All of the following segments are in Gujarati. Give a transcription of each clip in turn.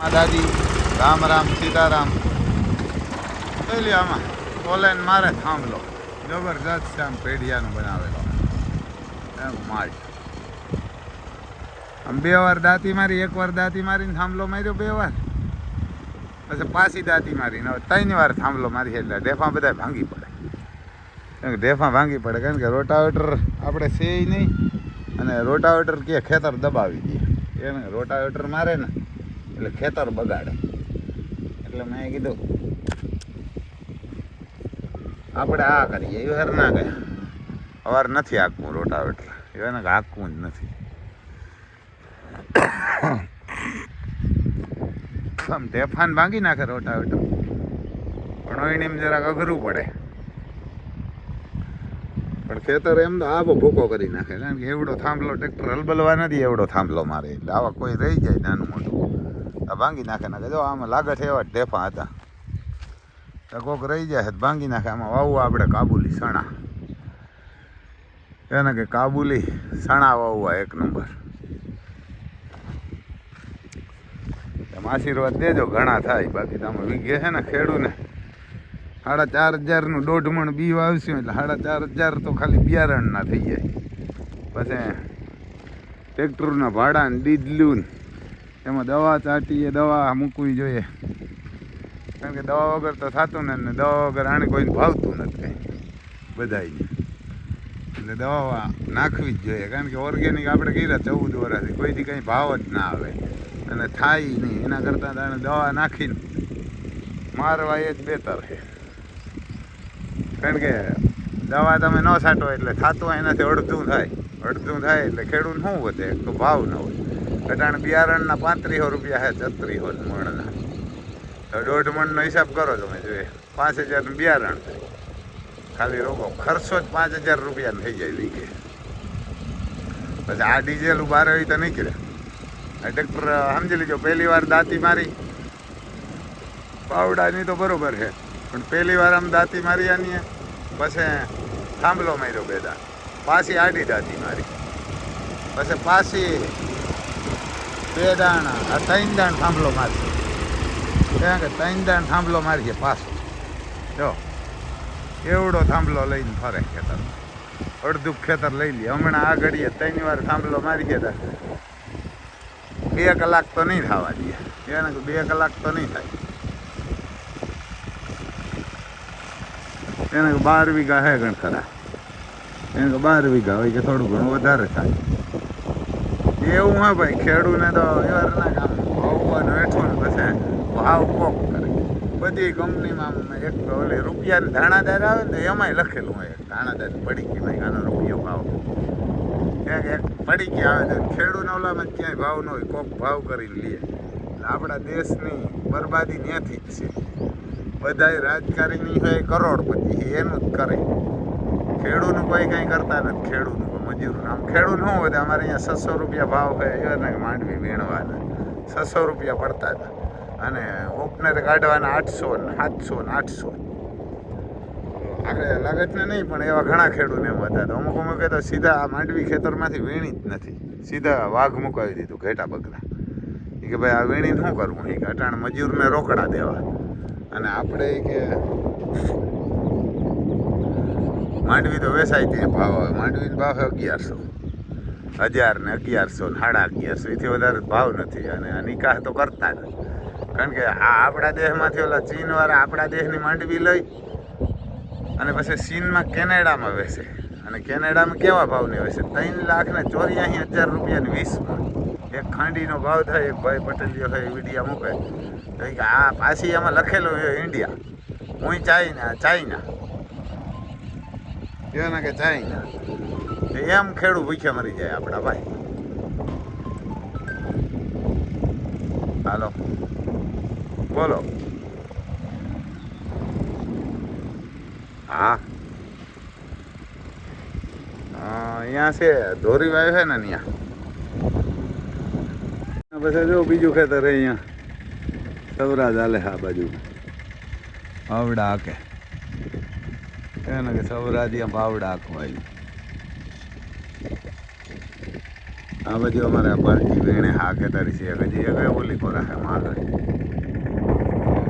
દાદી રામ રામ સીતારામ પેલી આમાં ઓલાઈન મારે થાંભલો જબરજસ્ત છે આમ પેઢિયાનો બનાવેલો એમ માલ આમ બે વાર દાંતી મારી એક વાર દાંતી મારીને થાંભલો માર્યો બે વાર પછી પાછી દાંતી મારીને હવે 3 વાર થાંભલો મારી એટલે ઢેફા બધા ભાંગી પડે ઢેફા ભાંગી પડે કારણ કે રોટાવેટર આપણે છે નહીં અને રોટાવેટર કે ખેતર દબાવી દે એને રોટાવેટર મારે ને એટલે ખેતર બગાડે એટલે મેં કીધું આપણે આ કરીએ એ વાર ના ગયા અવાર નથી હાંકવું રોટાવેટર એને હાંકવું જ નથી આમ ઢેફાન ભાંગી નાખે રોટાવેટર પણ એને જરાક અઘરું પડે પણ ખેતર એમ તો આવો ભૂકો કરી નાખે કારણ કે એવડો થાંભલો ટ્રેક્ટર હલબલવા નથી એવડો થાંભલો મારે એટલે આવા કોઈ રહી જાય નાનું મોટું ભાંગી નાખે નાખે જો આમાં લાગે છે એવા ઢેફા હતા તો કોક રહી જાય ભાંગી નાખે આમાં વાવવા આપણે કાબુલી સણા એને કે કાબુલી સણા વાવવા 1 નંબર એમ આશીર્વાદ દેજો ઘણા થાય બાકી તમે વીઘે છે ને ખેડૂને 4,500 1.5 મણ બી વાવશું એટલે 4,500 તો ખાલી બિયારણના થઈ જાય પછી ટ્રેક્ટરના ભાડા ને ડીઝલું એમાં દવા ચાટીએ દવા મૂકવી જોઈએ કારણ કે દવા વગર તો થતું ને દવા વગર આને કોઈને ભાવતું નથી કંઈ બધાને એટલે દવા નાખવી જ જોઈએ કારણ કે ઓર્ગેનિક આપણે કર્યા 14 વર્ષથી કોઈથી કંઈ ભાવ જ ના આવે અને થાય નહીં એના કરતાં તાણે દવા નાખીને મારવા એ જ બેતર છે કારણ કે દવા તમે ન છાંટો એટલે થતું એનાથી અડધું થાય એટલે ખેડૂત શું વધે એક તો ભાવ ન હોય અટાણે બિયારણના 3500 રૂપિયા છે 3600 મણના તો 1.5 મણનો હિસાબ કરો તમે જોઈએ 5,000નું બિયારણ થાય ખાલી રોકો ખર્ચો જ 5,000 રૂપિયાનો થઈ જાય વીઘે પછી આ ડીઝલ બહાર હોય તો નીકળે આ ટ્રેક્ટર સમજી લીધો પહેલી વાર દાંતી મારી પાવડાની તો બરોબર છે પણ પહેલી વાર આમ દાંતી મારી આની પછી થાંભલો માર્યો બે દાંત પાછી આડી દાંતી મારી પછી પાછી 2 દાણા આ 3 દાણ થાંભલો મારશે કારણ કે 3 દાણ થાંભલો મારીએ પાછો જો એવડો થાંભલો લઈને ફરે ખેતર અડધું ખેતર લઈ લે હમણાં આ ઘડીએ 3 વાર થાંભલો મારી ગયા 2 કલાક તો નહીં થવા દે એને 2 કલાક તો નહીં થાય એને 12 વીઘા હે ગણ ખરા એને 12 વીઘા હોય કે થોડું ઘણું વધારે થાય એવું હા ભાઈ ખેડૂને તો એવારના કામ ભાવવાનું હેઠું ને પછી ભાવ કોક કરે બધી કંપનીમાં એક ઓલી રૂપિયાની ધાણાદાર આવે ને તો એમાંય લખેલું હોય ધાણાદાર પડીકી ભાઈ આનો રૂપિયો ભાવ એક પડીકી આવે તો ખેડૂને ઓલામાં ક્યાંય ભાવ ન હોય કોક ભાવ કરીને લે એટલે આપણા દેશની બરબાદી ત્યાંથી જ છે બધાય રાજકારણી હોય કરોડપતિ એનું જ કરે ખેડૂતનું કોઈ કંઈ કરતા નથી ખેડૂતનું મજૂર આમ ખેડૂત શું હોય અમારે અહીંયા 600 રૂપિયા ભાવ હોય એને માંડવી વીણવાના 600 રૂપિયા પડતા હતા અને ઓપનર કાઢવાના 800 ને 700 ને 800 આગળ લાગત ને નહીં પણ એવા ઘણા ખેડૂત એમ હતા તો અમુક તો સીધા આ માંડવી ખેતરમાંથી વીણી જ નથી સીધા વાઘ મુકાવી દીધું ઘેટા બગલા એ કે ભાઈ આ વીણીને શું કરવું એ કે અટાણ મજૂરને રોકડા દેવા અને આપણે કે માંડવી તો વેચાય ત્યાં ભાવ આવે માંડવીનો ભાવ 1100 1000 ને 1100 ને 1150 એથી વધારે ભાવ નથી અને આ નિકાહ તો કરતા જ કારણ કે આ આપણા દેશમાંથી ઓલા ચીનવાળા આપણા દેશની માંડવી લઈ અને પછી ચીનમાં કેનેડામાં વેચે અને કેનેડામાં કેવા ભાવની વેચે 3,84,000 રૂપિયાની 20 મણ એક ખાંડીનો ભાવ થાય એક ભાઈ પટેલીઓ હોય વિડીયા મૂકે તો કે આ પાછી એમાં લખેલું છે ઇન્ડિયા હું ચાઇના એને કે ચાઇના એમ ખેડૂત ભૂખ્યા મરી જાય આપણા ભાઈ હાલો બોલો હા અહીંયા છે ધોરી વાય છે ને ત્યાં પછી જો બીજું ખેતર અહીંયા સવરાજ હાલે આ બાજુ પાવડા હાકે એને કે સવરાજ પાવડા હાકવા આ બધી અમારે પાર્ટી વેણે હા ખેતારી છે હજી એક ઓલી કોરા છે માલ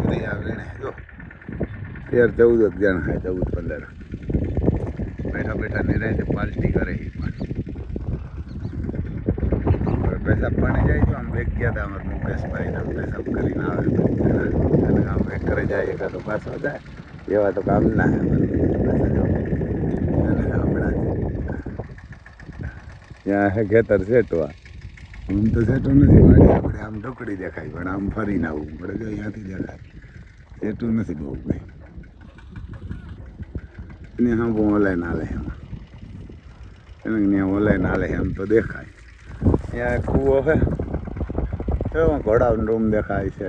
બધી આ વેણે જો 13-14 જણ છે 14-15 બેઠા બેઠા નિરાય પાર્ટી કરે પેશાબ પાણી જાય તો આમ વેગ ગયા હતા અમારે મુકેશભાઈ પેશાબ કરીને આવે અને આમ વેગ કરે જાય એકા તો પાછો જાય એવા તો કામ ના ત્યાં હે ખેતર સેટવા આમ તો સેટો નથી વાડી આપણે આમ ઢોકળી દેખાય પણ આમ ફરીને આવવું પડે જો અહીંયાથી દેખાય સેટું નથી બહુ કંઈ એને હા બહુ ઓલાય ના લે એમાં એને ત્યાં ઓલાય ના લે એમ તો દેખાય ત્યાં કૂવો છે એમાં ઘોડાનો રૂમ દેખાય છે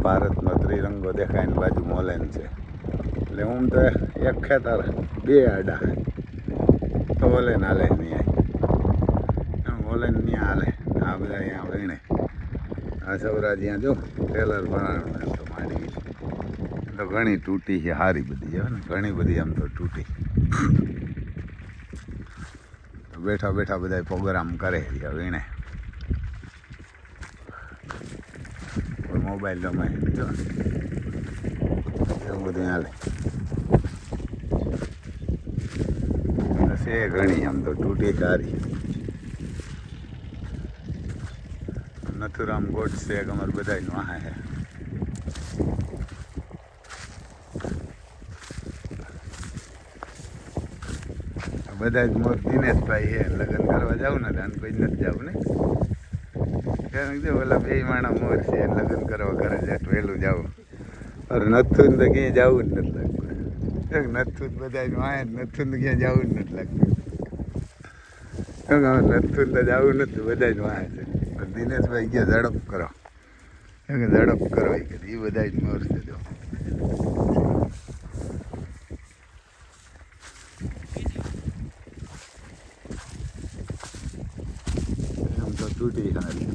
ભારતનો ત્રિરંગો દેખાય ને બાજુ મોલેન છે એટલે હું તો એક ખેતર 2 આડા તો ઓલે ના લે નહીં ઓલેન ત્યાં હાલે આ બધા અહીંયા વહીને આ સૌરા જ્યાં જો ટેલર બનાવવાનું એમ તો માંડી તો ઘણી તૂટી છે સારી બધી છે ને ઘણી બધી આમ તો તૂટી બેઠા બેઠા બધા પ્રોગ્રામ કરે વીણે મોબાઈલ રમાય જો એવું બધું હાલે છે ઘણી આમ તો તૂટી સારી નથુરામ ગોડસે એક અમારે બધાનું આ છે બધા જ મોર દિનેશભાઈ છે લગ્ન કરવા જાવ ને ત્યાં કોઈ નથી જવું ને ત્યાં જો ઓલા 2 માણા મોર છે લગ્ન કરવા ઘરે જાય વહેલું જવું અરે નથું તો ક્યાંય જવું જ નથી લાગતું નથું બધાનું આ નથું તો ક્યાંય જવું જ નથી લાગતું નથું તો જવું નથી બધાનું આ છે દિનેશભાઈ ગયા ઝડપ કરો ઝડપ કરો એ બધા જ મોર છે જો તૂટી સારી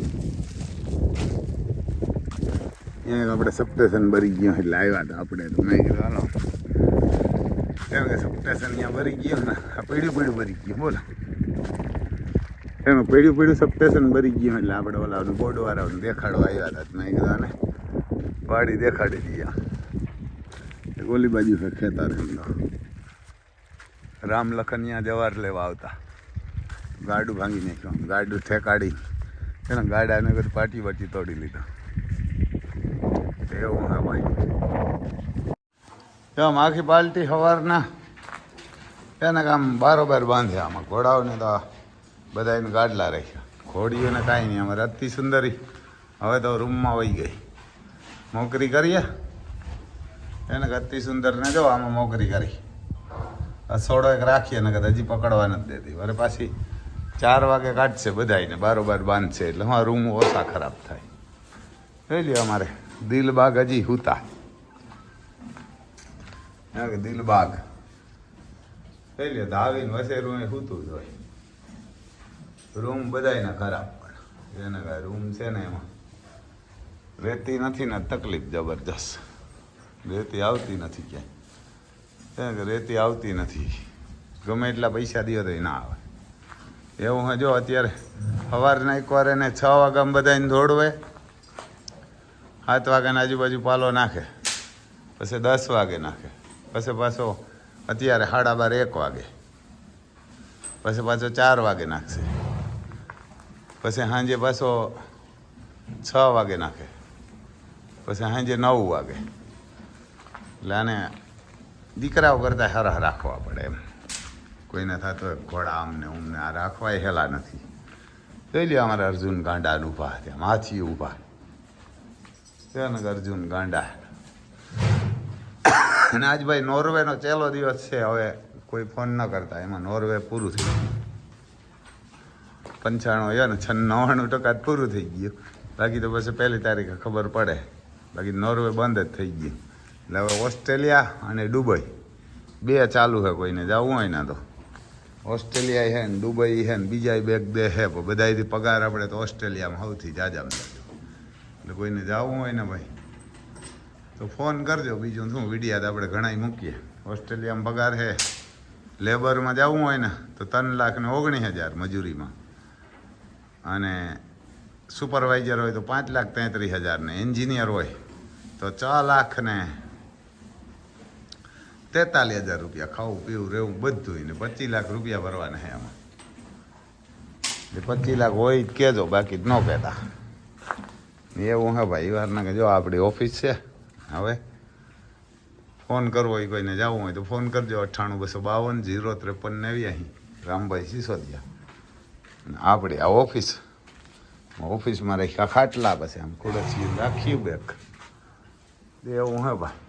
અહીંયા આપણે સપ્ટેશન ભરી ગયો એટલે આવ્યા હતા આપણે તો મેં કીધું હાલો કેમ કે સપ્ટેશન ત્યાં ભરી ગયો ને આ પડ્યું ભરી ગયું બોલો એમાં પડ્યું સપ્ટેશન ભરી ગયું એટલે આપણે ઓલા બોર્ડવાળાને દેખાડવા આવ્યા હતા મેં કીધું આને વાડી દેખાડી દઈએ ઓલી બાજુ છે ખેતર રામ લખન ત્યાં જવાર લેવા આવતા ગાડું ભાંગી નાખ્યું ગાડું ઠેકાડી એને ગાડાને બધું પાટી તોડી લીધા એવું હા ભાઈ એમ આખી પાલટી સવારના એને કામ બારોબાર બાંધ્યા આમાં ઘોડાઓને તો બધા એને ગાડલા રાખ્યા ઘોડીઓને કાંઈ નહીં અમારે અતિ સુંદરી હવે તો રૂમમાં વહી ગઈ મોકરી કરીએ એને અતિ સુંદરને જો આમાં મોકરી કરી અસોડો એક રાખીએ ને કદાચ હજી પકડવા નથી દેતી અરે પાછી 4 વાગે કાઢશે બધાને બારોબાર બાંધશે એટલે હા રૂમ ઓછા ખરાબ થાય જોઈ લ્યો અમારે દિલબાગ હજી હુતા દિલબાગ જોઈ લ્યો ધાવીને વસેરું એ હુતું જ હોય રૂમ બધાને ખરાબ પડે એને કાંઈ રૂમ છે ને એમાં રેતી નથી ને તકલીફ જબરજસ્ત રેતી આવતી નથી ક્યાંય રેતી આવતી નથી ગમે એટલા પૈસા દો તો ના આવે એવું હા જો અત્યારે સવારના એકવાર એને 6 વાગ્યામાં બધાને દોડવે 7 વાગ્યાની આજુબાજુ પાલો નાખે પછી 10 વાગે નાખે પછી પાછો અત્યારે 12:30 1 વાગે પછી પાછો 4 વાગે નાખશે પછી સાંજે પાછો 6 વાગે નાખે પછી સાંજે 9 વાગે એટલે આને દીકરાઓ કરતાં હરહ રાખવા પડે એમ કોઈને થતો ઘોડા આમને ઉમને આ રાખવાય હેલા નથી જોઈ લ્યો અમારા અર્જુન ગાંડાને ઊભા ત્યાં માછી ઊભા ત્યાં અર્જુન ગાંડા અને આજ ભાઈ નોર્વેનો છેલ્લો દિવસ છે હવે કોઈ ફોન ન કરતા એમાં નોર્વે પૂરું થઈ ગયું 95 ને 99% પૂરું થઈ ગયું બાકી તો પછી 1 તારીખે ખબર પડે બાકી નોર્વે બંધ જ થઈ ગયું એટલે હવે ઓસ્ટ્રેલિયા અને દુબઈ 2 ચાલુ છે કોઈને જવું હોય ને તો ઓસ્ટ્રેલિયા છે ને દુબઈ છે ને બીજા 2 દેશ છે પણ બધાથી પગાર આપણે તો ઓસ્ટ્રેલિયામાં સૌથી જાજામાં એટલે કોઈને જવું હોય ને ભાઈ તો ફોન કરજો બીજું શું વિડીયા તો આપણે ઘણા મૂકીએ ઓસ્ટ્રેલિયામાં પગાર છે લેબરમાં જવું હોય ને તો 3,19,000 મજૂરીમાં અને સુપરવાઇઝર હોય તો 5,33,000 ને એન્જિનિયર હોય તો 6,43,000 રૂપિયા. ખાવું પીવું રહેવું બધું ને 25 લાખ રૂપિયા ભરવાના છે આમાં. એ 25 લાખ હોય જ કહેજો, બાકી ન કહેતા. એવું હે ભાઈ વારના કે જો આપણી ઓફિસ છે. હવે ફોન કરવો હોય કોઈને જવું હોય તો ફોન કરજો 98-252-053-89 રામભાઈ સિસોદિયા. આપણી આ ઓફિસમાં રાખ્યા ખાટલા, પછી આમ ખુરશી રાખ્યું બેક. એવું હે ભાઈ.